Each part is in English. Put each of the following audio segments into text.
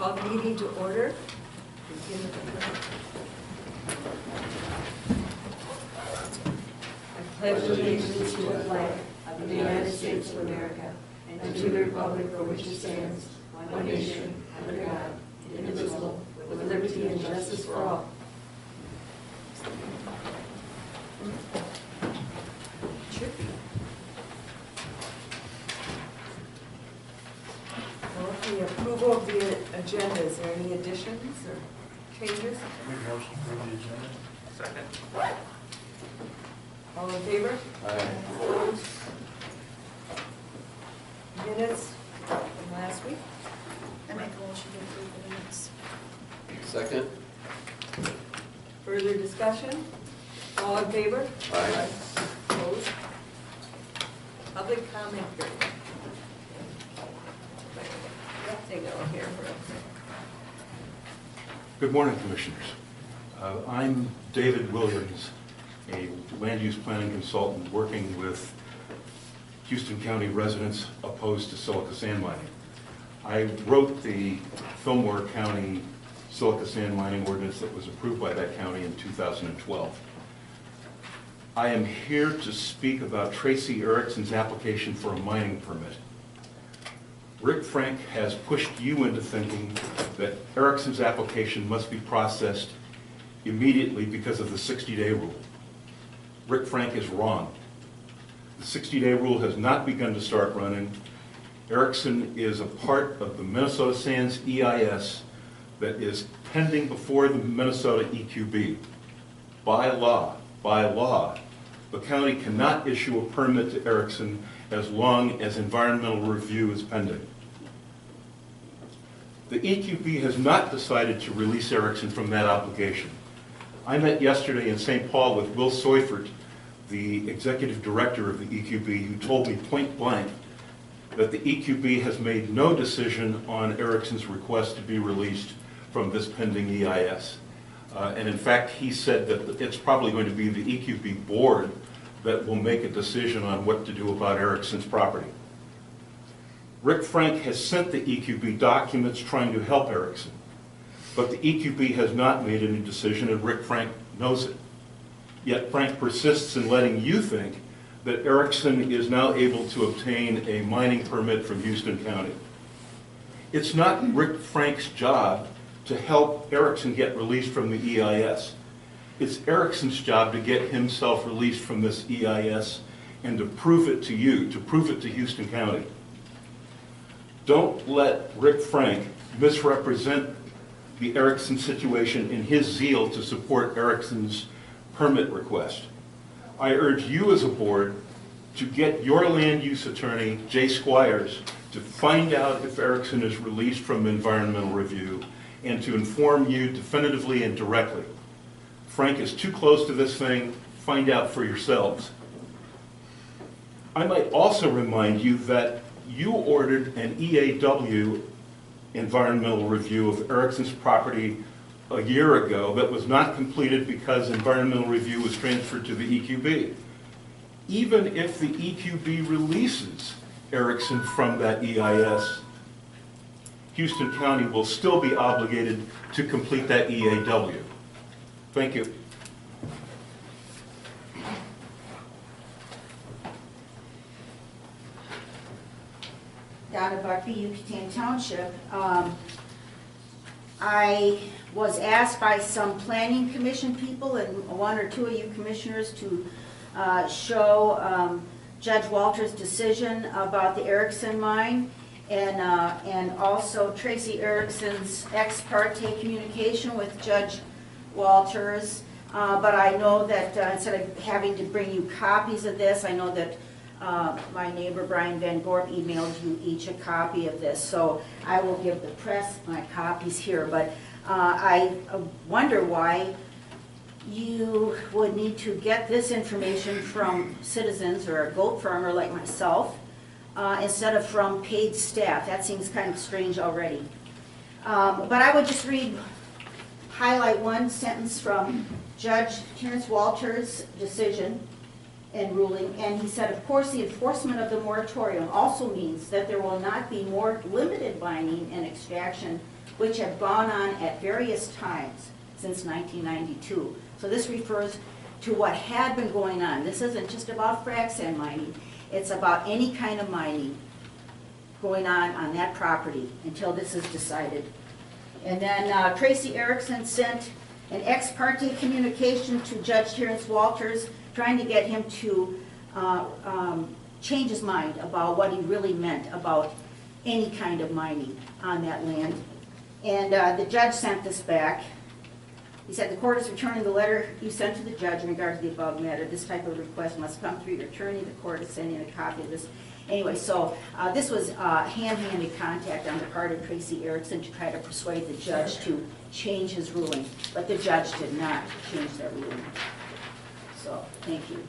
Call the meeting to order. I pledge allegiance to the flag of the United States of America and to the republic for which it stands, one nation, under God, indivisible, with liberty and justice for all. Well, the approval of the agenda, is there any additions or changes? Make a motion to approve the agenda. Second. All in favor? Aye. Opposed? Minutes from last week? I make a motion to approve the minutes. Second? Further discussion? All in favor? Aye. Opposed? Public comment period. Take over here for a second. Good morning, Commissioners. I'm David Williams, a land use planning consultant working with Houston County residents opposed to silica sand mining. I wrote the Fillmore County silica sand mining ordinance that was approved by that county in 2012. I am here to speak about Tracy Erickson's application for a mining permit. Rick Frank has pushed you into thinking that Erickson's application must be processed immediately because of the 60-day rule. Rick Frank is wrong. The 60-day rule has not begun to start running. Erickson is a part of the Minnesota Sands EIS that is pending before the Minnesota EQB. By law, the county cannot issue a permit to Erickson as long as environmental review is pending. The EQB has not decided to release Erickson from that obligation. I met yesterday in St. Paul with Will Seufert, the executive director of the EQB, who told me point blank that the EQB has made no decision on Erickson's request to be released from this pending EIS. And in fact, he said that it's probably going to be the EQB board that will make a decision on what to do about Erickson's property. Rick Frank has sent the EQB documents trying to help Erickson, but the EQB has not made any decision, and Rick Frank knows it. Yet Frank persists in letting you think that Erickson is now able to obtain a mining permit from Houston County. It's not Rick Frank's job to help Erickson get released from the EIS. It's Erickson's job to get himself released from this EIS and to prove it to you, to prove it to Houston County. Don't let Rick Frank misrepresent the Erickson situation in his zeal to support Erickson's permit request. I urge you as a board to get your land use attorney, Jay Squires, to find out if Erickson is released from environmental review and to inform you definitively and directly. Frank is too close to this thing. Find out for yourselves. I might also remind you that you ordered an EAW environmental review of Erickson's property a year ago that was not completed because environmental review was transferred to the EQB. Even if the EQB releases Erickson from that EIS, Houston County will still be obligated to complete that EAW. Thank you. Donna Buckby, Yucatan Township. I was asked by some planning commission people and one or two of you commissioners to show Judge Walter's decision about the Erickson mine and also Tracy Erickson's ex parte communication with Judge Walters. But I know that instead of having to bring you copies of this, I know that my neighbor Brian Van Gorp emailed you each a copy of this, so I will give the press my copies here. But I wonder why you would need to get this information from citizens or a goat farmer like myself instead of from paid staff. That seems kind of strange already. But I would just highlight one sentence from Judge Terrence Walters' decision. and ruling. And he said, of course, the enforcement of the moratorium also means that there will not be more limited mining and extraction, which have gone on at various times since 1992. So this refers to what had been going on. This isn't just about frac sand mining. It's about any kind of mining going on that property until this is decided. And then Tracy Erickson sent an ex parte communication to Judge Terrence Walters, trying to get him to change his mind about what he really meant about any kind of mining on that land. And the judge sent this back. He said, the court is returning the letter you sent to the judge in regard to the above matter. This type of request must come through your attorney. The court is sending a copy of this. Anyway, so this was hand-handed contact on the part of Tracy Erickson to try to persuade the judge to change his ruling. But the judge did not change their ruling. So, thank you.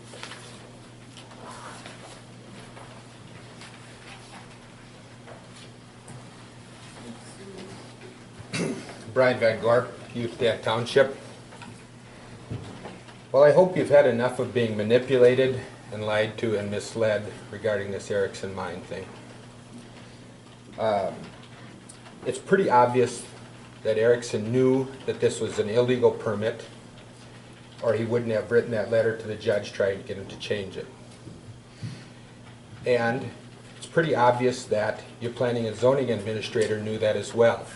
Brian Van Gorp, Houston Township. Well, I hope you've had enough of being manipulated and lied to and misled regarding this Erickson mine thing. It's pretty obvious that Erickson knew that this was an illegal permit, or he wouldn't have written that letter to the judge trying to get him to change it. And it's pretty obvious that your planning and zoning administrator knew that as well.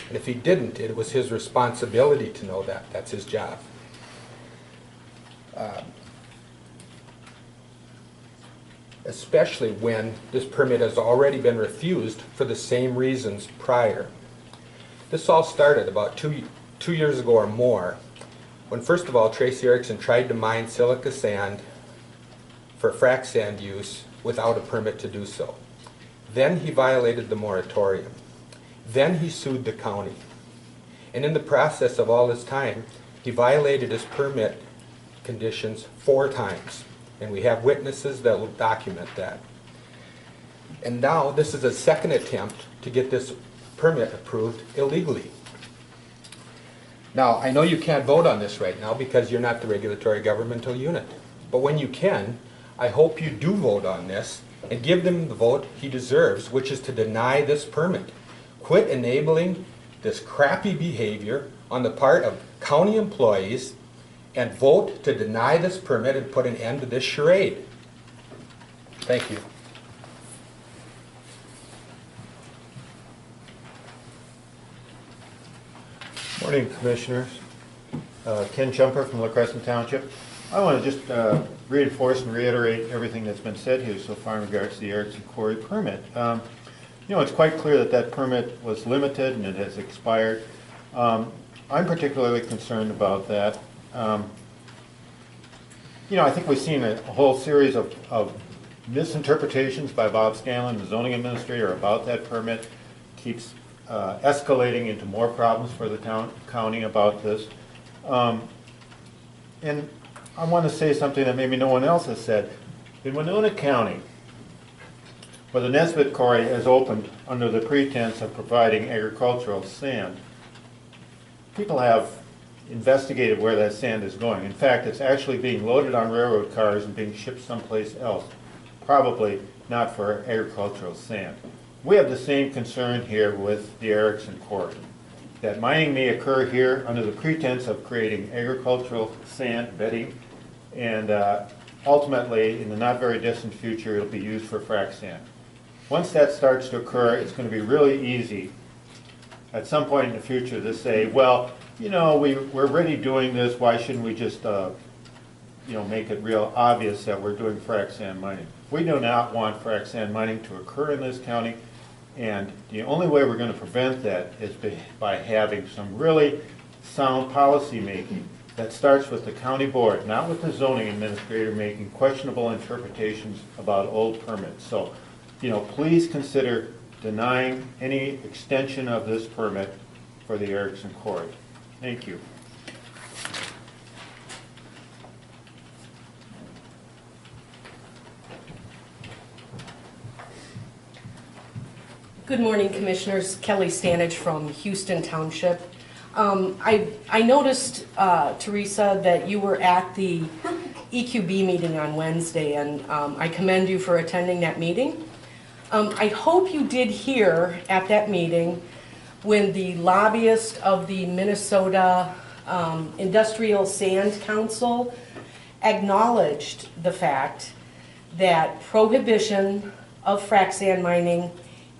And if he didn't, it was his responsibility to know that. That's his job. Especially when this permit has already been refused for the same reasons prior. This all started about two years ago or more, when first of all Tracy Erickson tried to mine silica sand for frac sand use without a permit to do so. Then he violated the moratorium. Then he sued the county. And in the process of all this time, he violated his permit conditions 4 times. And we have witnesses that will document that. And now this is a second attempt to get this permit approved illegally. Now, I know you can't vote on this right now because you're not the regulatory governmental unit. But when you can, I hope you do vote on this and give them the vote he deserves, which is to deny this permit. Quit enabling this crappy behavior on the part of county employees and vote to deny this permit and put an end to this charade. Thank you. Morning, Commissioners. Ken Jumper from La Crescent Township. I want to just reinforce and reiterate everything that's been said here so far in regards to the Erickson Quarry permit. You know, it's quite clear that that permit was limited and it has expired. I'm particularly concerned about that. You know, I think we've seen a whole series of misinterpretations by Bob Scanlon, the zoning administrator, about that permit. Keeps escalating into more problems for the county about this. And I want to say something that maybe no one else has said. In Winona County, where the Nesbitt Quarry has opened under the pretense of providing agricultural sand, people have investigated where that sand is going. In fact, it's actually being loaded on railroad cars and being shipped someplace else, probably not for agricultural sand. We have the same concern here with the Erickson Quarry, that mining may occur here under the pretense of creating agricultural sand bedding, and ultimately, in the not very distant future, it'll be used for frac sand. Once that starts to occur, it's going to be really easy at some point in the future to say, well, you know, we're already doing this, why shouldn't we just you know, make it real obvious that we're doing frac sand mining. We do not want frac sand mining to occur in this county, and the only way we're going to prevent that is by having some really sound policy making that starts with the county board, not with the zoning administrator making questionable interpretations about old permits. So, you know, please consider denying any extension of this permit for the Erickson Quarry. Thank you. Good morning, Commissioners. Kelly Stanage from Houston Township. I noticed, Teresa, that you were at the EQB meeting on Wednesday, and I commend you for attending that meeting. I hope you did hear at that meeting when the lobbyist of the Minnesota Industrial Sand Council acknowledged the fact that prohibition of frac sand mining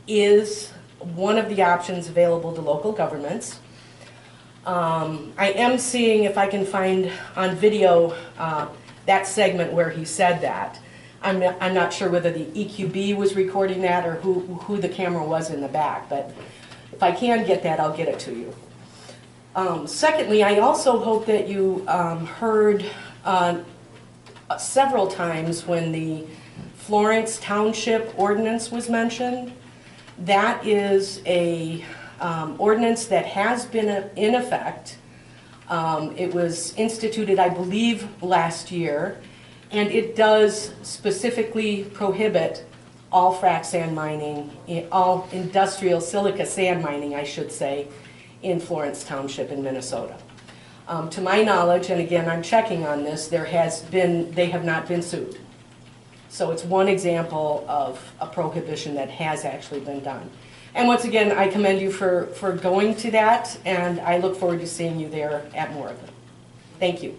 is one of the options available to local governments. I am seeing if I can find on video that segment where he said that. I'm not sure whether the EQB was recording that or who the camera was in the back, but if I can get that, I'll get it to you. Secondly, I also hope that you heard several times when the Florence Township ordinance was mentioned. That is a ordinance that has been in effect. It was instituted, I believe, last year, and it does specifically prohibit all frac sand mining, all industrial silica sand mining, I should say, in Florence Township in Minnesota. To my knowledge, and again, I'm checking on this, they have not been sued. So it's one example of a prohibition that has actually been done. And once again, I commend you for going to that, and I look forward to seeing you there at more of them. Thank you.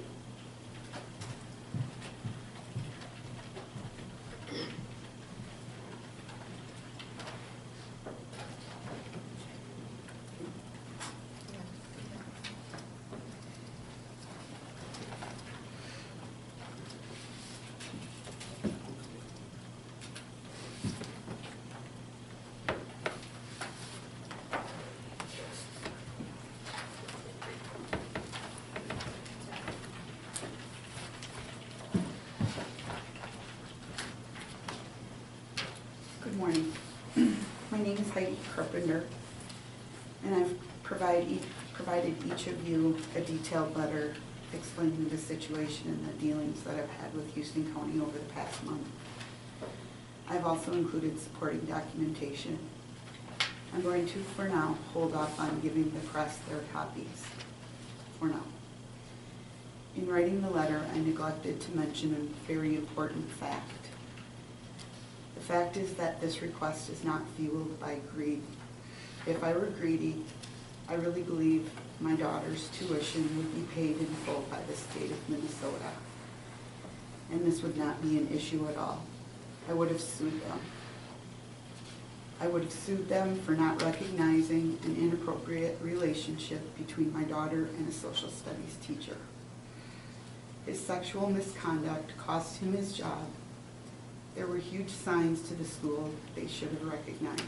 Good morning. My name is Heidi Carpenter, and I've provided each of you a detailed letter explaining the situation and the dealings that I've had with Houston County over the past month. I've also included supporting documentation. I'm going to, for now, hold off on giving the press their copies, for now. In writing the letter, I neglected to mention a very important fact. The fact is that this request is not fueled by greed. If I were greedy, I really believe my daughter's tuition would be paid in full by the state of Minnesota. And this would not be an issue at all. I would have sued them. I would have sued them for not recognizing an inappropriate relationship between my daughter and a social studies teacher. His sexual misconduct cost him his job. There were huge signs to the school they should have recognized.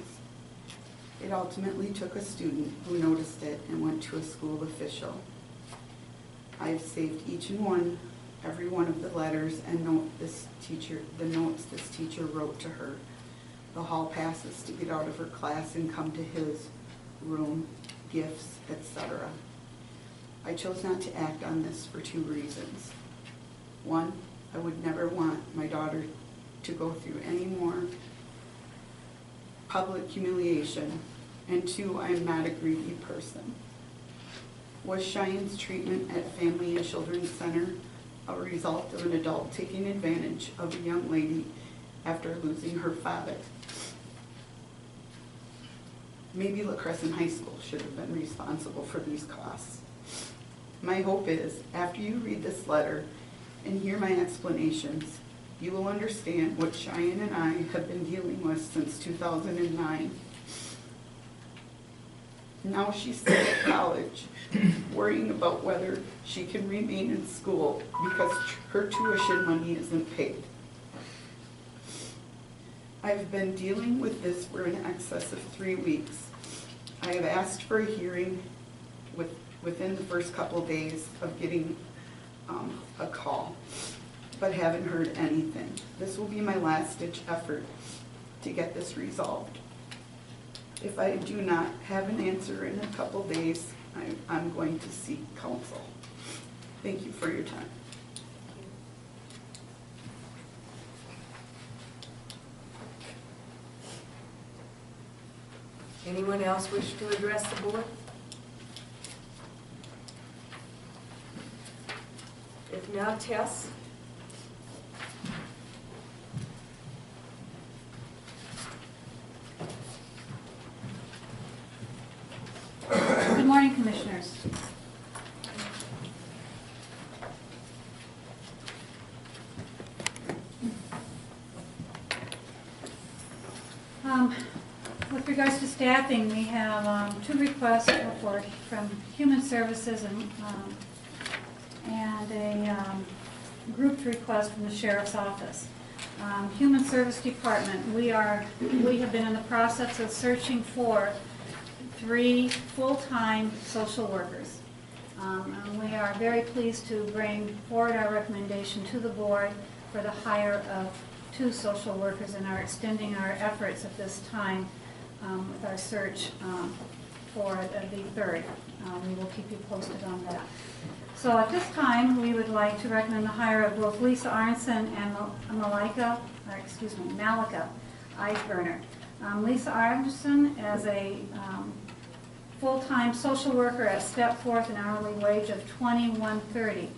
It ultimately took a student who noticed it and went to a school official. I have saved every one of the letters and the notes this teacher wrote to her, the hall passes to get out of her class and come to his room, gifts, etc. I chose not to act on this for two reasons. One, I would never want my daughter to go through any more public humiliation, and two, I am not a greedy person. Was Cheyenne's treatment at Family and Children's Center a result of an adult taking advantage of a young lady after losing her father? Maybe La Crescent High School should have been responsible for these costs. My hope is, after you read this letter and hear my explanations, you will understand what Cheyenne and I have been dealing with since 2009. Now she's still at college, worrying about whether she can remain in school because her tuition money isn't paid. I've been dealing with this for in excess of 3 weeks. I have asked for a hearing within the first couple of days of getting a call, but haven't heard anything. This will be my last-ditch effort to get this resolved. If I do not have an answer in a couple days, I'm going to seek counsel. Thank you for your time. Anyone else wish to address the board? If not, Tess? morning, Commissioners. With regards to staffing, we have 2 requests from Human Services and a grouped request from the Sheriff's Office. Human Service Department, we have been in the process of searching for 3 full-time social workers. And we are very pleased to bring forward our recommendation to the board for the hire of 2 social workers, and are extending our efforts at this time with our search for the 3rd. We will keep you posted on that. So at this time, we would like to recommend the hire of both Lisa Arnson and Malika Eisberner. Lisa Arnson as a full-time social worker at Step Forth, an hourly wage of $21.30.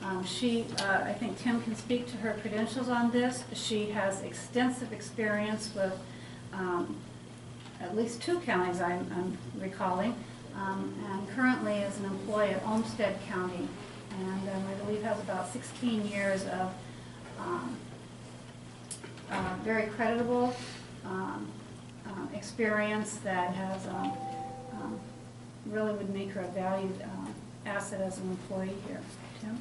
I think Tim can speak to her credentials on this. She has extensive experience with at least 2 counties I'm recalling, and currently is an employee at Olmsted County, and I believe has about 16 years of very creditable experience that has really would make her a valued asset as an employee here. Tim?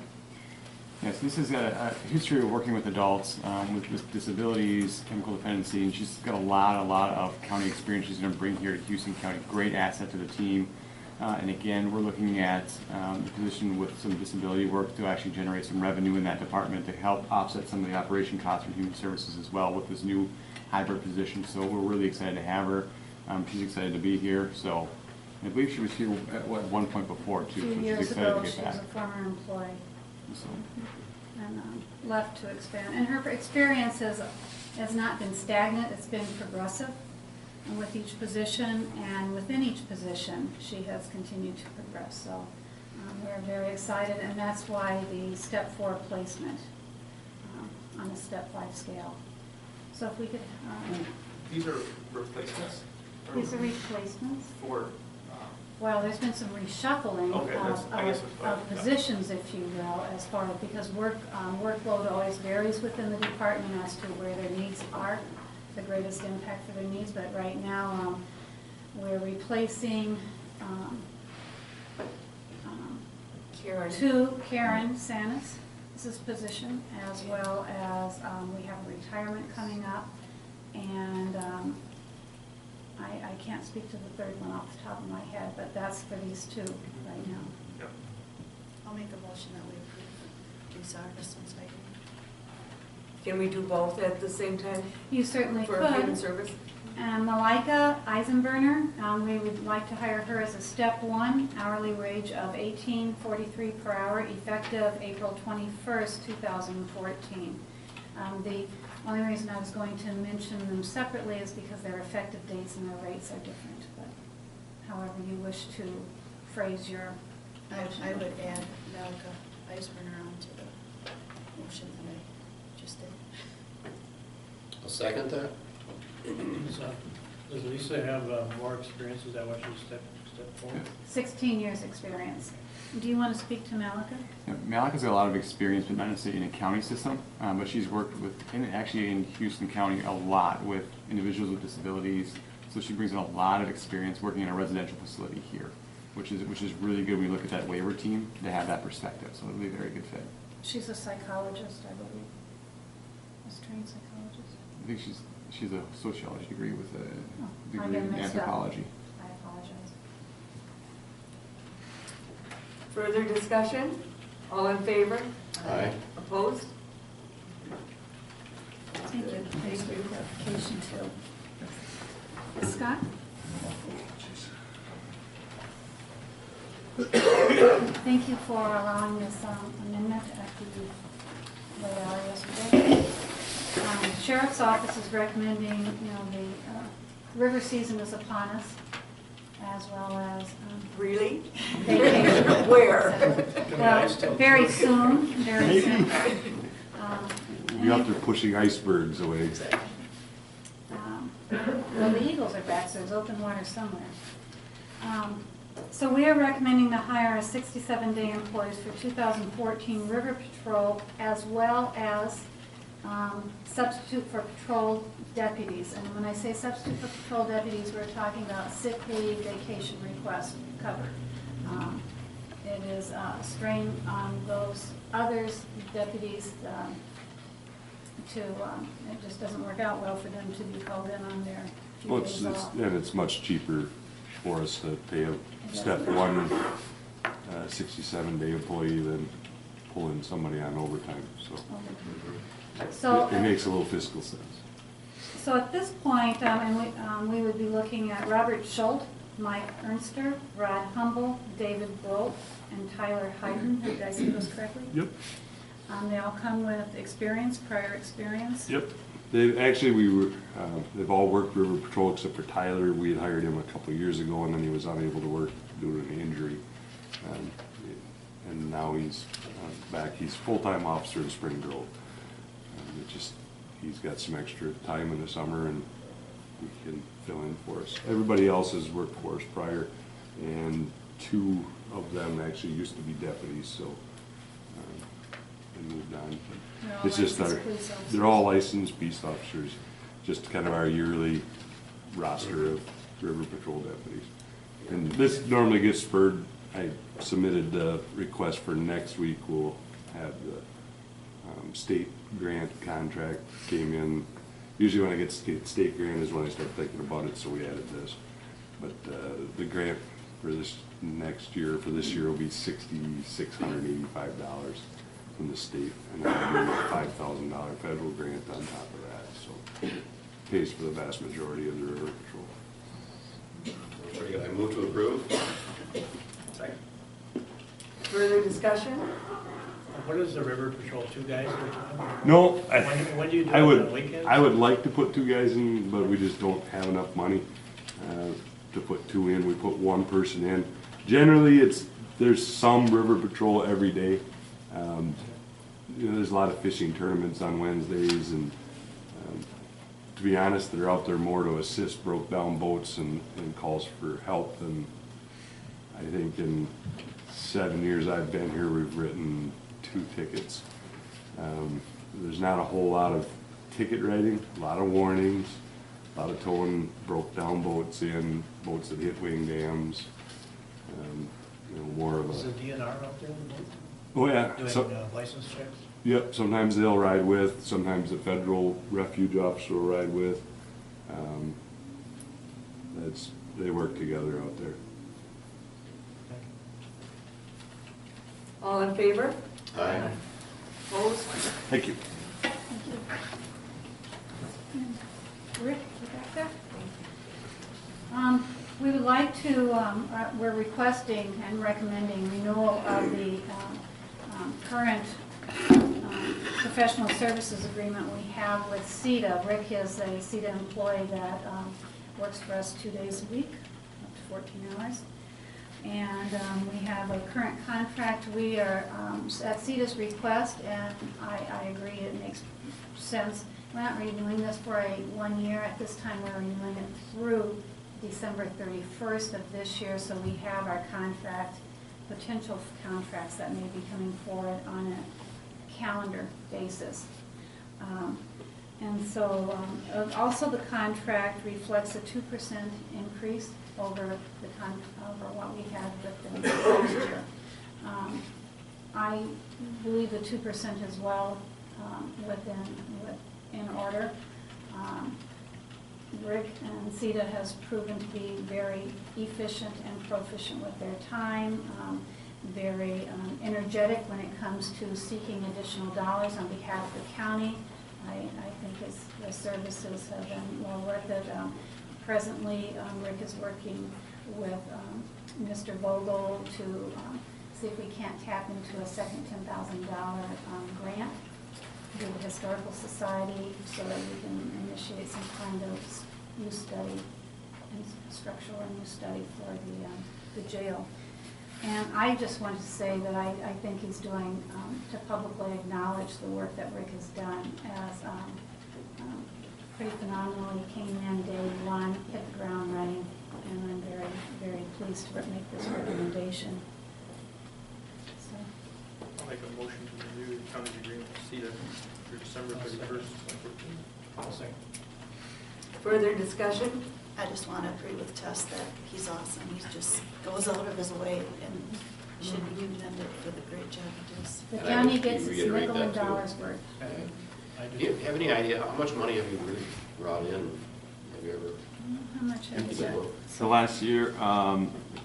Yes, this is a history of working with adults with disabilities, chemical dependency, and she's got a lot of county experience she's going to bring here to Houston County. Great asset to the team. And again, we're looking at the position with some disability work to actually generate some revenue in that department to help offset some of the operation costs from Human Services as well with this new hybrid position. So we're really excited to have her. She's excited to be here. So I believe she was here at one point before too. 2 So years she's excited ago, to get she back. was a former employee. So. And left to expand. And her experience has not been stagnant, it's been progressive. And with each position and within each position, she has continued to progress. So we're very excited, and that's why the Step 4 placement on a Step 5 scale. So if we could... These are replacements? These are replacements. For... Well, there's been some reshuffling Okay, of positions, if you will, as far as, because workload always varies within the department as to where their needs are, the greatest impact for their needs. But right now, we're replacing Karen Sanis, this is position, as well as we have a retirement coming up, and I can't speak to the 3rd one off the top of my head, but that's for these 2 right now. Yep. I'll make a motion that we approve Lisa Arnison's item. Can we do both at the same time? You certainly for could. Human Service? And Malika Eisenberner, we would like to hire her as a Step 1, hourly wage of $18.43 per hour, effective April 21st, 2014. The only reason I was going to mention them separately is because their effective dates and their rates are different. But however you wish to phrase your motion. I would add Malika Eisberner onto the motion that I just did. I'll second that. Does Lisa have more experience? Is that what she's step 4? 16 years experience. Do you want to speak to Malika? Yeah, Malika's got a lot of experience, but not necessarily in a county system. But she's worked with, actually in Houston County, a lot with individuals with disabilities. So she brings in a lot of experience working in a residential facility here, which is really good when you look at that waiver team to have that perspective. So it'll be a very good fit. She's a psychologist, I believe. A trained psychologist. I think she's a sociology degree with a I degree get in mixed up. anthropology. I apologize. Further discussion? All in favor? Aye. Opposed? Thank you. Thanks for your clarification, too. Scott? Thank you for allowing this amendment after you laid out yesterday. Sheriff's Office is recommending, the river season is upon us, as well as Really? vacation. Where? Well, very soon, very soon. You're out there pushing icebergs away. Well, the Eagles are back, so there's open water somewhere. So we are recommending to hire a 67-day employees for 2014 River Patrol, as well as substitute for patrol deputies. And when I say substitute for patrol deputies, we're talking about sick leave, vacation requests covered. It is a strain on those others, deputies, it just doesn't work out well for them to be called in on their few Well, days off. and it's much cheaper for us to pay a step one 67-day employee than pulling somebody on overtime, so. So, It makes a little fiscal sense. so at this point, and we would be looking at Robert Schultz, Mike Ernster, Rod Humble, David Brolt, and Tyler Hayden. Did I say those correctly? Yep. They all come with experience, prior experience. Yep. They've all worked River Patrol except for Tyler. We had hired him a couple of years ago, and then he was unable to work due to an injury. And now he's back. He's full-time officer in Spring Grove. He's got some extra time in the summer, and he can fill in for us. Everybody else has worked for us prior, and 2 of them actually used to be deputies, so they moved on. It's just they're all licensed police officers, just kind of our yearly roster of River Patrol deputies. And this normally gets spurred. I submitted the request for next week. We'll have the state grant contract came in. Usually when I get state grant is when I start thinking about it, so we added this. But the grant for this next year, for this year, will be $6,685 from the state, and that'll be a $5,000 federal grant on top of that, so it pays for the vast majority of the River Patrol. Very good. I move to approve. Second. Further discussion? What is the River Patrol, 2 guys at a time? No, When do you do it, on the weekends? I would like to put 2 guys in, but we just don't have enough money to put 2 in. We put 1 person in. Generally, there's some River Patrol every day. There's a lot of fishing tournaments on Wednesdays, and to be honest, they're out there more to assist broke down boats and calls for help than, I think in 7 years I've been here, we've written 2 tickets. There's not a whole lot of ticket writing, a lot of warnings, a lot of towing broke down boats in, boats that hit wing dams. More of a. Is the DNR out there? Oh yeah. Doing license checks? Yep. Sometimes they'll ride with. Sometimes the federal refuge officer will ride with. They work together out there. All in favor? Aye. Opposed? Thank you. Rick, you back there? We would like to, we're requesting and recommending renewal of the current professional services agreement we have with CETA. Rick is a CETA employee that works for us 2 days a week, up to 14 hours. And we have a current contract. We are at CETA's request, and I agree it makes sense. We're not renewing this for 1 year. At this time, we're renewing it through December 31st of this year, so we have our potential contracts that may be coming forward on a calendar basis. And so also the contract reflects a 2% increase over what we had with them last year. I believe the 2% is well in order. Rick and CETA has proven to be very efficient and proficient with their time, very energetic when it comes to seeking additional dollars on behalf of the county. I think his services have been well worth it. Presently, Rick is working with Mr. Vogel to see if we can't tap into a second $10,000 grant through the Historical Society so that we can initiate some kind of use study, structural and use study for the jail. And I just want to say that I think he's doing, to publicly acknowledge the work that Rick has done as pretty phenomenal. He came in day 1, hit the ground running, and I'm very, very pleased counties to make this recommendation. So, I'll make a motion to renew the county agreement with CETA through December 31st, 2014. I'll second. Further discussion? I just want to agree with Tess that he's awesome. He just goes out of his way and should be commended for the great job he does. the And county I would gets its reiterate nickel and that, too. dollars worth. I Do you have any idea how much money have you really brought in? Have you ever? How much have emptied you the got? book? So last year,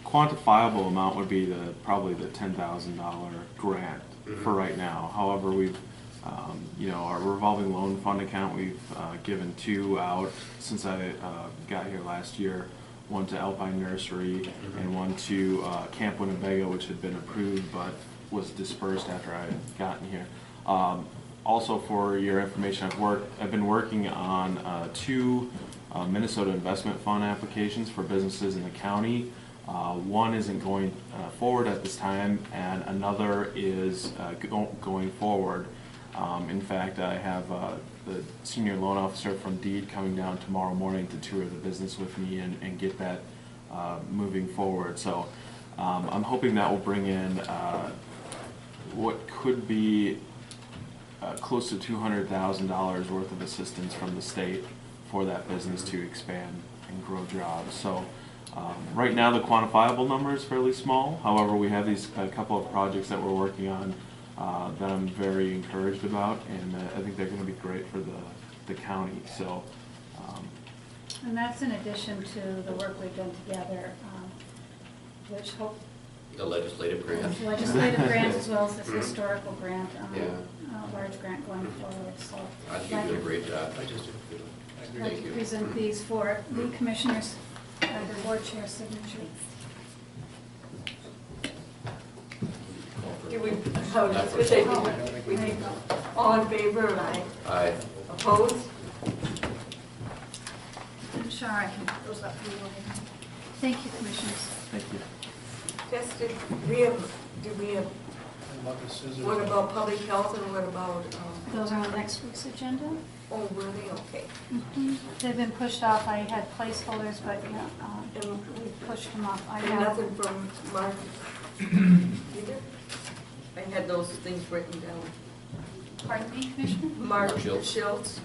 quantifiable amount would be probably the $10,000 grant for right now. However, we've, our revolving loan fund account, we've given 2 out since I got here last year. 1 to Alpine Nursery and 1 to Camp Winnebago, which had been approved but was dispersed after I had gotten here. Also, for your information, I've been working on 2 Minnesota Investment Fund applications for businesses in the county. One isn't going forward at this time, and another is going forward. In fact, I have the senior loan officer from Deed coming down tomorrow morning to tour the business with me and get that moving forward. So I'm hoping that will bring in what could be close to $200,000 worth of assistance from the state for that business to expand and grow jobs. So right now the quantifiable number is fairly small. However, we have a couple of projects that we're working on that I'm very encouraged about, and I think they're going to be great for the county. So, And that's in addition to the work we've done together, which hope The legislative grant? legislative grants as well as this historical grant, Yeah. large grant going forward, so. I think you did a great job. I just do. I'd like to present these for the commissioners, the board chair signature. Do we, how does it say? All in favor? Aye. Aye. Opposed? I'm sure I can, those up for you. Thank you, commissioners. thank you. Tested, do we have, About the scissors. what about public health and what about, Those are on next week's agenda. oh, were they? Okay. They've been pushed off. I had placeholders, but yeah, we pushed them off. I And have, nothing from Mark either? I had those things written down. pardon me, Commissioner? Mark Schultz. Schultz.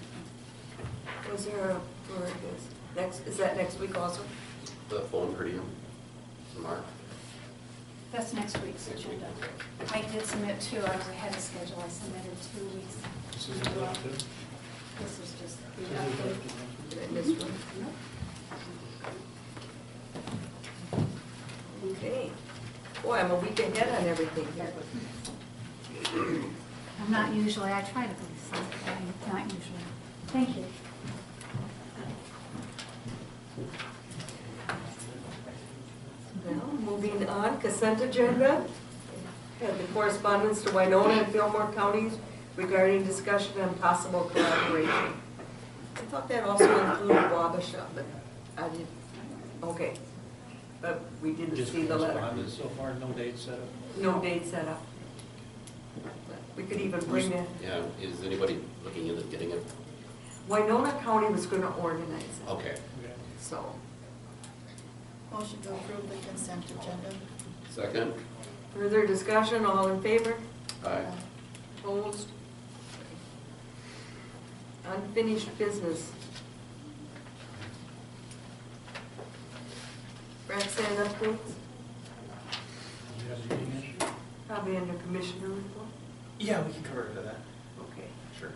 Was there a, for this, next, is that next week also? The phone per diem, Mark? That's next week's agenda. I did submit 2. I was ahead of schedule. I submitted 2 weeks. This is about to- This is just the this is update. about to- Did I miss one? Okay. Boy, I'm a week ahead on everything here. I'm not usually, I try to be, so I'm not usually. Thank you. Well, moving on, consent agenda. Have the correspondence to Winona and Fillmore counties regarding discussion on possible collaboration. I thought that also included Wabasha, but I didn't, okay. But we didn't Just see the letter. correspondence so far, no date set up. No date set up. We could even bring that, Yeah, is anybody looking into getting it? Winona County was gonna organize it, Okay. Okay. so. Motion to approve the consent agenda. Second? Further discussion, all in favor? Aye. Opposed? Unfinished business. Roxanne updates, You have a meeting issue? probably under commissioner report. Yeah, we can cover it to that, Okay, sure.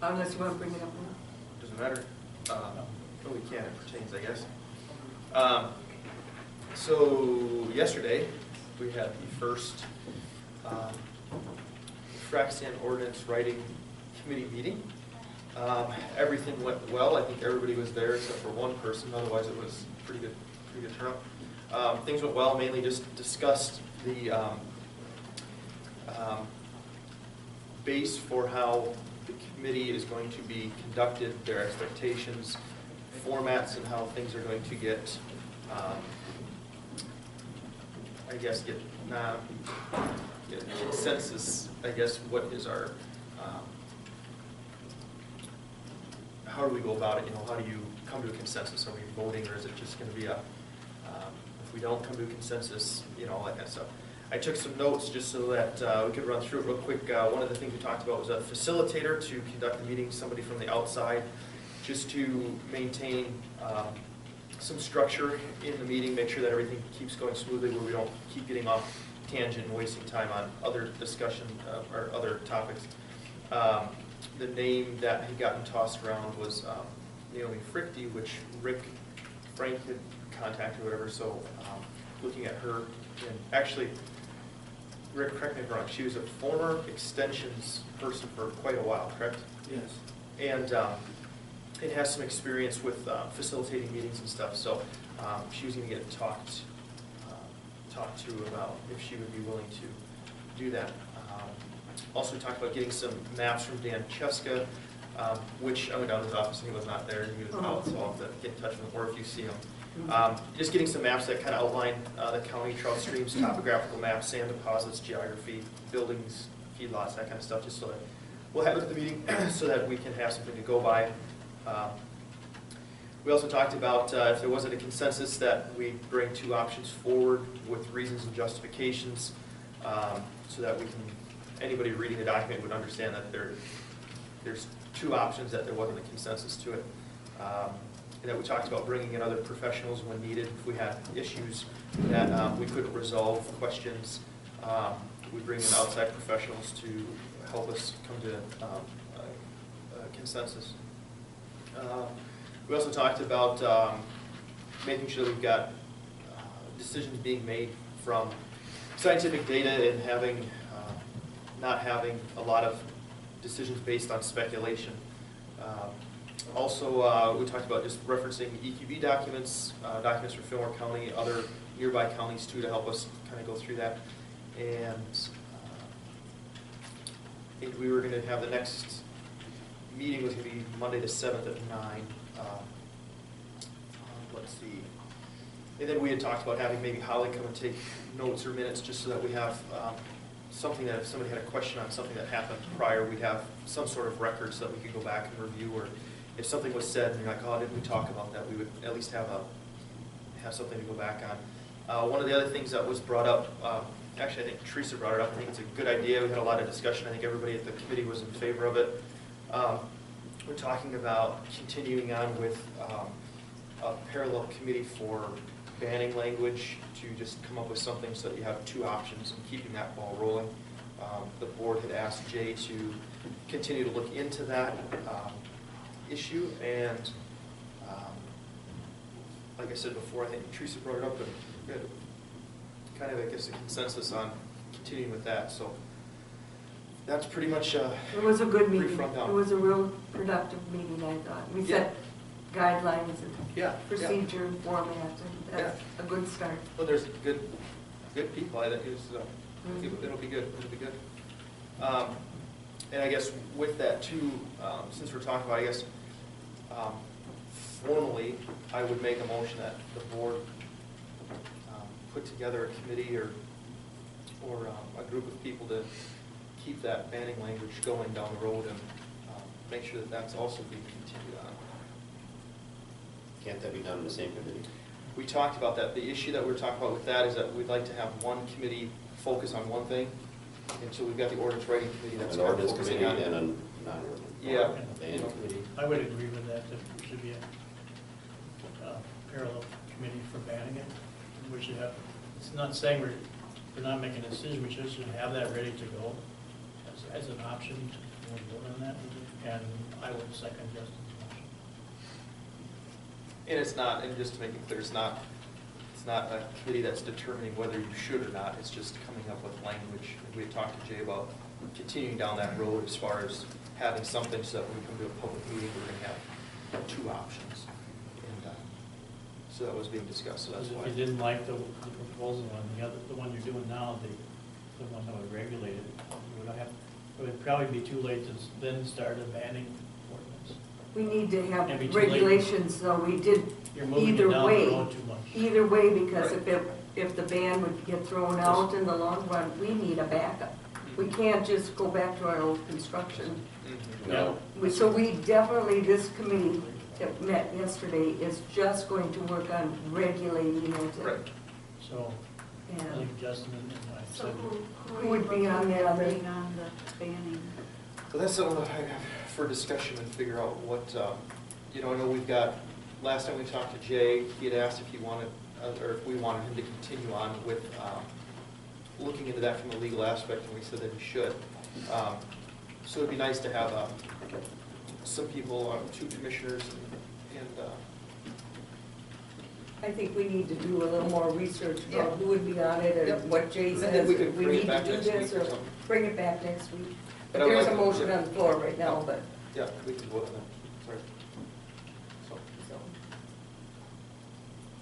unless you want to bring it up now. Doesn't matter. But we can, it pertains, I guess. So yesterday, we had the first Fraxan ordinance writing committee meeting. Everything went well. I think everybody was there except for one person. Otherwise, it was pretty good turnout. Things went well. Mainly just discussed the base for how the committee is going to be conducted, their expectations, formats, and how things are going to get, I guess, get consensus. I guess what is our, how do we go about it? You know, how do you come to a consensus? Are we voting, or is it just going to be a If we don't come to a consensus, all that kind of stuff. I took some notes just so that we could run through it real quick. One of the things we talked about was a facilitator to conduct the meeting, somebody from the outside, just to maintain some structure in the meeting, make sure that everything keeps going smoothly, where we don't keep getting off tangent and wasting time on other discussion or other topics. The name that had gotten tossed around was Naomi Frichte, which Rick Frank had contacted or whatever, so looking at her, and actually, Rick, correct me if I'm wrong, she was a former extensions person for quite a while, correct? Yes. And it has some experience with facilitating meetings and stuff, so she was going to get talked to about if she would be willing to do that. Also, we talked about getting some maps from Dan Cheska, which I went down to his office and he was not there, he was out, so I'll have to get in touch with him, or if you see him. Just getting some maps that kind of outline the county trout streams, topographical maps, sand deposits, geography, buildings, feedlots, that kind of stuff, just so that we'll have it at the meeting so that we can have something to go by. We also talked about if there wasn't a consensus that we bring two options forward with reasons and justifications so that we can, anybody reading the document would understand that there's two options, that there wasn't a consensus to it. And that we talked about bringing in other professionals when needed. If we had issues that we couldn't resolve, questions, we bring in outside professionals to help us come to a consensus. We also talked about making sure that we've got decisions being made from scientific data and having not having a lot of decisions based on speculation. Also, we talked about just referencing EQB documents, documents from Fillmore County, other nearby counties too, to help us kind of go through that. And I think we were going to have the next meeting was going to be Monday the 7th at 9. Let's see. And then we had talked about having maybe Holly come and take notes or minutes just so that we have something that if somebody had a question on something that happened prior, we'd have some sort of record so that we could go back and review, or if something was said and you're like, oh, didn't we talk about that, we would at least have something to go back on. One of the other things that was brought up, actually I think Teresa brought it up, I think it's a good idea, we had a lot of discussion, I think everybody at the committee was in favor of it. We're talking about continuing on with a parallel committee for banning language, to just come up with something so that you have two options and keeping that ball rolling. The board had asked Jay to continue to look into that issue, and like I said before, I think Teresa brought it up, but we had kind of, I guess, a consensus on continuing with that. So that's pretty much it was a good meeting. rundown. It was a real productive meeting, I thought. We set guidelines and procedure and format, and that's a good start. Well, there's good people. I think it'll be good. It'll be good. And I guess with that too, since we're talking about, I guess formally, I would make a motion that the board put together a committee or a group of people to keep that banning language going down the road, and make sure that that's also being continued on. Can't that be done in the same committee? We talked about that. The issue that we're talking about with that is that we'd like to have one committee focus on one thing. And so we've got the ordinance writing committee that's an ordinance committee and a non-ordinance. Yeah. Banning committee. I would agree with that there should be a parallel committee for banning it. We should have, it's not saying we're not making a decision, we should have that ready to go as an option to vote on that. And I would second Justin's motion. And it's not, and just to make it clear, it's not a committee that's determining whether you should or not. It's just coming up with language. We had talked to Jay about continuing down that road as far as having something so that when we come to a public meeting, we're going to have two options. And so that was being discussed. So that's why. If you didn't like the proposal on the one you're doing now, the one that would regulate it, it would probably be too late to then start a banning ordinance. We need to have It'd be too regulations, so we did You're moving either it down way. the road too much. Either way, because Right. if the ban would get thrown out in the long run, we need a backup. We can't just go back to our old construction. Mhm. No. So we definitely, this committee that met yesterday is just going to work on regulating it. Right. So, I And think Justin and I So said, who would be on that other? Being on the banning. So that's something I have for discussion and figure out what, I know we've got, last time we talked to Jay, he had asked if he wanted, or if we wanted him to continue on with looking into that from a legal aspect, and we said that he should. So it'd be nice to have some people, 2 commissioners, and I think we need to do a little more research about Yeah. who would be on it Yep. and what Jay And then says. we could If we bring it need back to do next this week or or something. bring it back next week. But But I would there's a like to- motion yeah. on the floor right now, but, yeah, we can vote on that, sorry. So, so.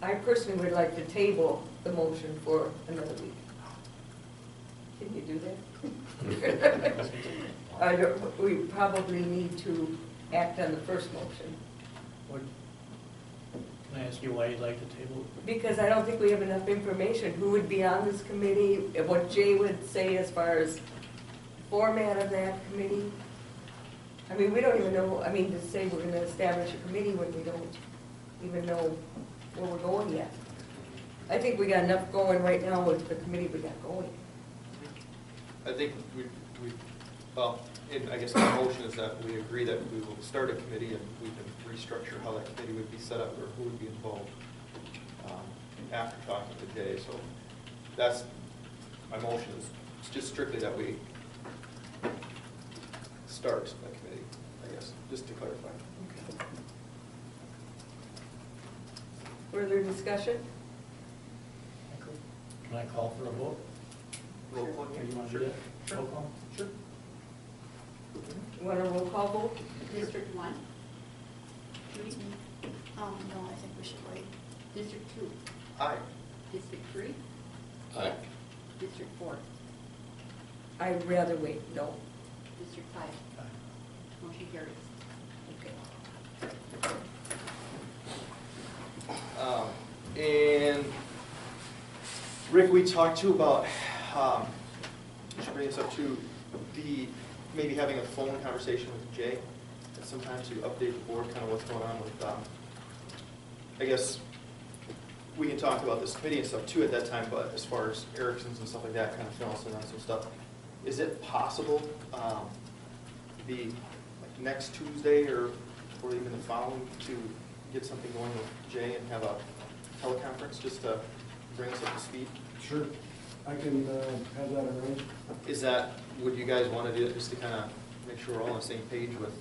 I personally would like to table the motion for another week. Can you do that? I don't, we probably need to act on the first motion, what, can I ask you why you'd like to table? because I don't think we have enough information. Who would be on this committee, what Jay would say as far as format of that committee? I mean, we don't even know, I mean, to say we're gonna establish a committee when we don't even know where we're going yet. I think we got enough going right now with the committee we got going. I think well, and I guess the motion is that we agree that we will start a committee and we can restructure how that committee would be set up or who would be involved after talking to Jay. So that's, my motion is it's just strictly that we start a committee, I guess, just to clarify. Further discussion? Can I call for a vote? Roll call, Or you want to do that? Roll call? Sure. You want a roll call vote? District 1? No, I think we should wait. District 2? Aye. District 3? Aye. District 4? I'd rather wait, no. District 5? Aye. Motion carries. Okay. And Rick, we talked too about, we should bring this up to maybe having a phone conversation with Jay at some time to update the board, kind of what's going on with, I guess, we can talk about this committee and stuff too at that time, but as far as Erickson's and stuff like that, kind of fill us in on some stuff. Is it possible to be like next Tuesday or even the following to get something going with Jay and have a teleconference just to bring us up to speed? Sure, I can have that arranged. Is that, would you guys want to do it just to kind of make sure we're all on the same page with,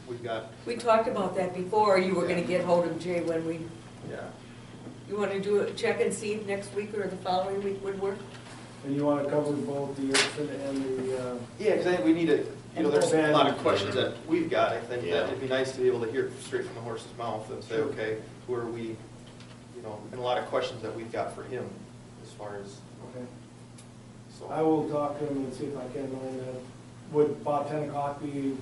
we've got, We talked about that before, you were gonna get hold of Jay when we, yeah. you wanna do it, check and see if next week or the following week would work? And you want to cover both the Erickson and the, Yeah, because I think we need to, there's a lot of questions that we've got. I think Yeah. that it'd be nice to be able to hear it straight from the horse's mouth and say, okay, who are we, and a lot of questions that we've got for him as far as, okay. so. I will talk to him and see if I can line that. Would about 10 o'clock be,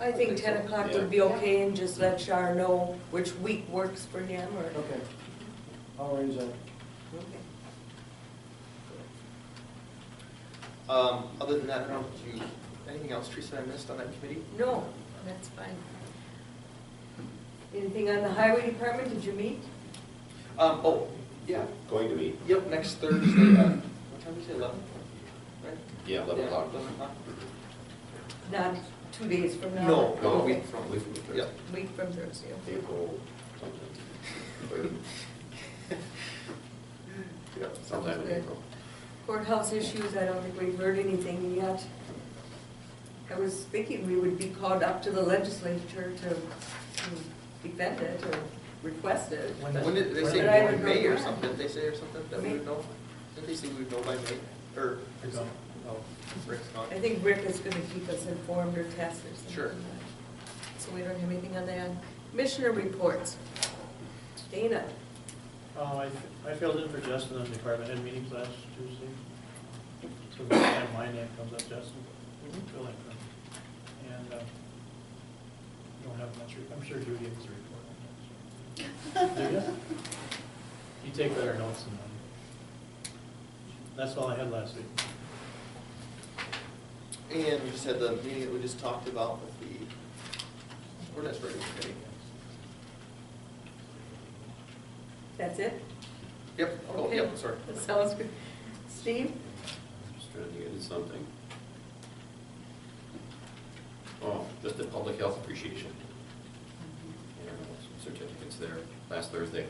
I think 10 o'clock would be okay, and just let Shar know which week works for him, or. okay. I'll arrange that. Okay. Other than that, I don't know, anything else, Teresa, I missed on that committee? No, that's fine. Anything on the highway department, did you meet? Yeah. Going to be, Yep, next Thursday at, what time did you say, 11? Right? yeah, 11 o'clock. 11 o'clock? Not 2 days from now? No, No, a week from, yep. Week from Thursday, okay. April something. Yep. Sometime in Okay. April. Courthouse issues, I don't think we've heard anything yet. I was thinking we would be called up to the legislature to defend it or request it. When did they But say I haven't May heard or back. something? Did they say or something that we would know? Didn't they say we would know by May? Or, I don't know. Rick's not? I think Rick is gonna keep us informed or test or something. Sure. So we don't have anything on that. Commissioner reports. Dana? I filled in for Justin on department head meetings last Tuesday. So the time my name comes up, Justin, fill in for me. And don't have much, I'm sure Judy has a report on that. Do you? You take better notes than mine. That's all I had last week. And we just had the meeting that we just talked about with the ordinance writing committee. That's it? Yep, oh, Okay. yep, sorry. That sounds good. Steve? Just trying to get into something. Oh, just the public health appreciation. Some certificates there, last Thursday.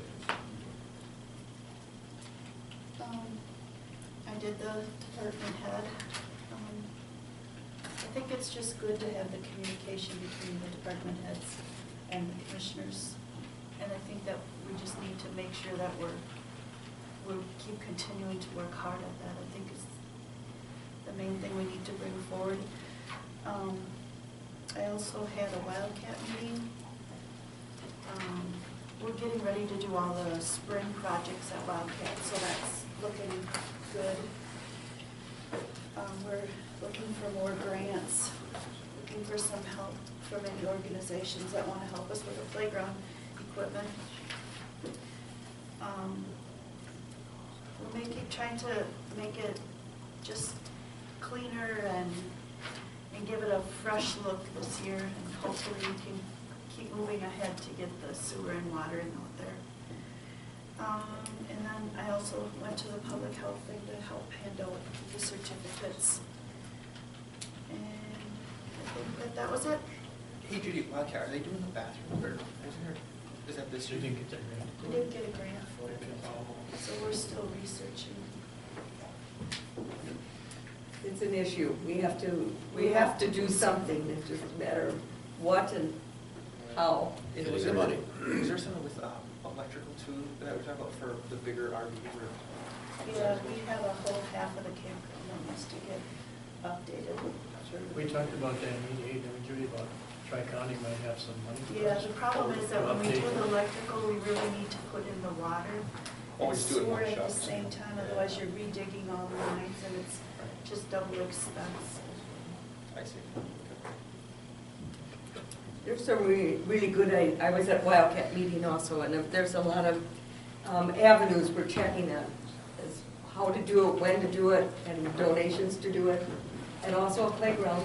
I did the department head. I think it's just good to have the communication between the department heads and the commissioners. And I think that we just need to make sure that we'll keep continuing to work hard at that. I think it's the main thing we need to bring forward. I also had a Wildcat meeting. We're getting ready to do all the spring projects at Wildcat, so that's looking good. We're looking for more grants, looking for some help from any organizations that want to help us with the playground equipment. We're trying to make it just cleaner and give it a fresh look this year, and hopefully we can keep moving ahead to get the sewer and water in out there. And then I also went to the public health thing to help hand out the certificates. And I think that was it. Hey Judy, Wildcat, are they doing the bathroom, or is that this You year? didn't get that grant? We didn't get a grant for it, so we're still researching. It's an issue. We have to do something. It's just a matter of what and how. Getting the money. Is there something with electrical too that we're talking about for the bigger RV? Yeah, we have a whole half of the campground that needs to get updated. We talked about that in '88, and Judy, about Tri-County might have some money for Yeah, us. the problem is that when we do Update. the electrical, we really need to put in the water and Always do it in sewer one at shot. the same time, otherwise you're redigging all the lines and it's just double expense. I see. There's some really good, I was at Wildcat meeting also, and there's a lot of avenues we're checking on. Is how to do it, when to do it, and donations to do it. And also a playground.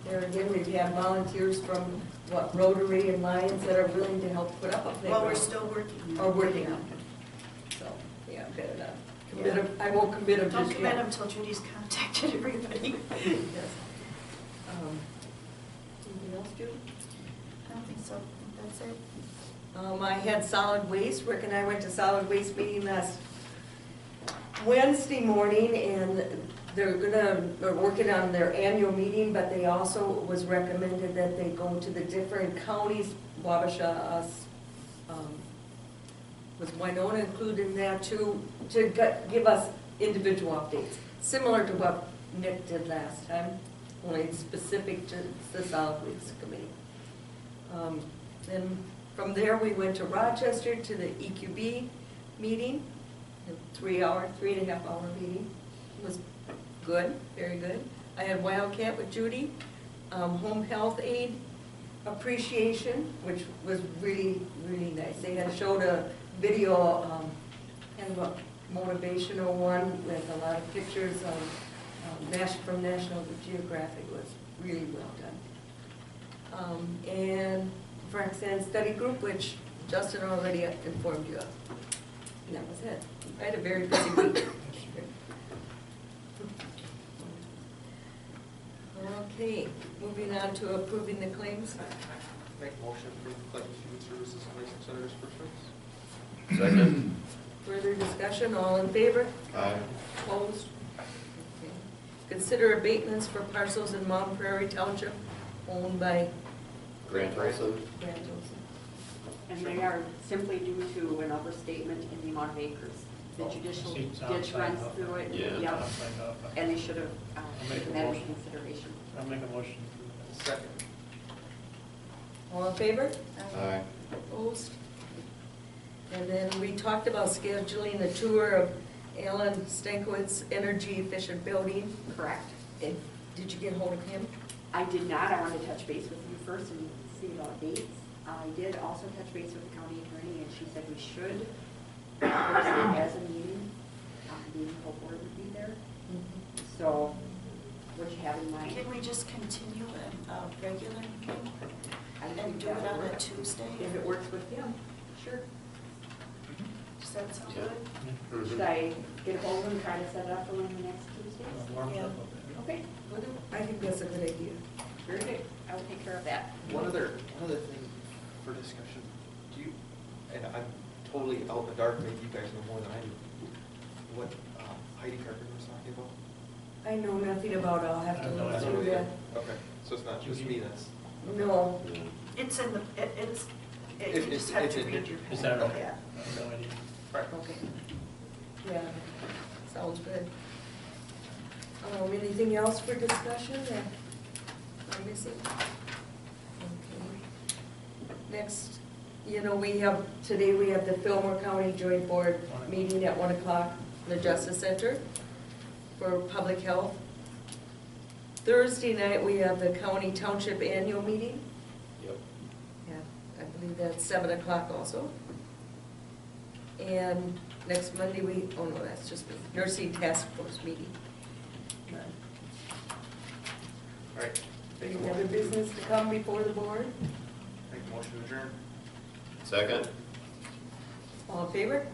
There again, we've had volunteers from, Rotary and Lions that are willing to help put up a playground. Well, we're still working. Or working on it. So, yeah, better not commit them. I won't commit them just yet. Don't commit them until Judy's contacted everybody. Yes. Anything else, Judy? I don't think so. That's it. I had solid waste. Rick and I went to solid waste meeting last Wednesday morning, and they're working on their annual meeting, but they also was recommended that they go to the different counties. Wabasha, us, was Winona included in that too, to give us individual updates, similar to what Nick did last time, only specific to the solid waste committee. Then from there, we went to Rochester to the EQB meeting, a 3.5 hour meeting. It was good, very good. I had Wildcat with Judy, home health aid appreciation, which was really, really nice. They had showed a video, kind of a motivational one with a lot of pictures of from National Geographic. It was really well done. And Roxanne Study Group, which Justin already informed you of. And that was it. I had a very busy week. Okay, moving on to approving the claims. Make a motion to approve claims, human services, 2600 disbursements. Second. Further discussion, all in favor? Aye. Opposed? Okay. Consider abatements for parcels in Mount Prairie Township owned by Grant Olson. Grant Olson. And they are simply due to an overstatement in the amount of acres. The judicial See, Tom ditch signed runs off. through it. Yeah. Yep. Tom signed off on it. And they should have make a taken that into motion. consideration. I'll make a motion to approve Second. All in favor? Aye. Opposed? And then we talked about scheduling a tour of Alan Stankowitz's energy efficient building. Correct. And did you get hold of him? I did not. I wanted to touch base with you first and see about dates. I did also touch base with the county attorney, and she said we should post it as a meeting. The whole board would be there. So, what you have in mind? Can we just continue a regular meeting I and think do that it would on a work. Tuesday? If it works with him, sure. Just Does that sound Yeah. good? Should I get a hold of them, try to set it up for one of the next Tuesdays? Warm it Yeah. up a bit. Okay, I think that's a good idea. very good. I will take care of that. One other thing for discussion. Do you, and I'm totally out in the dark, maybe you guys know more than I do, what Heidi Carpenter was talking about? I know nothing about it, I'll have to I know look nothing through that. Okay, so it's not just me that's. No, It's in the, it's, It- you just have it's to in read here. your. Is that right? Yeah. I have no idea. Right. okay. Yeah, sounds good. Anything else for discussion that I'm missing? Okay. Next, today we have the Fillmore County Joint Board meeting at 1 o'clock in the Justice Center for public health. Thursday night, we have the County Township Annual Meeting. Yep. Yeah, I believe that's 7 o'clock also. And next Monday, oh no, that's just me, Nursing Task Force meeting. All right. Any other business to come before the board? Make a motion to adjourn. Second? All in favor?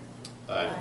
Aye.